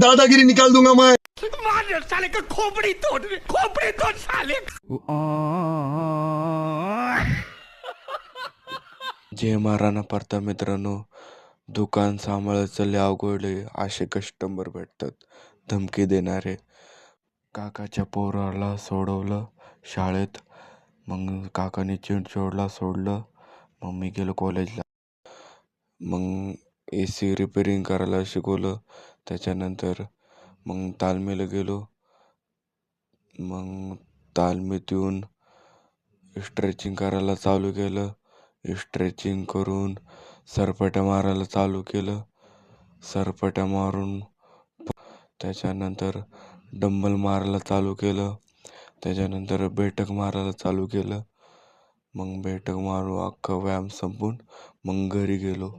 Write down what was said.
दादागिरी निकाल दूंगा मैं। साले का खोपड़ी तोड़ साले। जय महाराणा प्रताप मित्रांनो, दुकान सांभाळायचं लय अवघड आहे. असे कस्टमर भेटतात धमकी देणारे. काकाच्या पोराला सोडवलं शाळेत, मग काकाने चिंचवडला सोडलं. मग मी गेलो कॉलेजला. मग AC रिपेअरिंग करायला शिकवलं. त्याच्यानंतर मग तालमीला गेलो. मग तालमीत येऊन स्ट्रेचिंग करायला चालू केलं. स्ट्रेचिंग करून सरपट्या मारायला चालू केलं. सरपट्या मारून त्याच्यानंतर डंबल मारायला चालू केलं. त्याच्यानंतर बैठक मारायला चालू केलं. मग बैठक मारून अख्खा व्यायाम संपून मग घरी गेलो.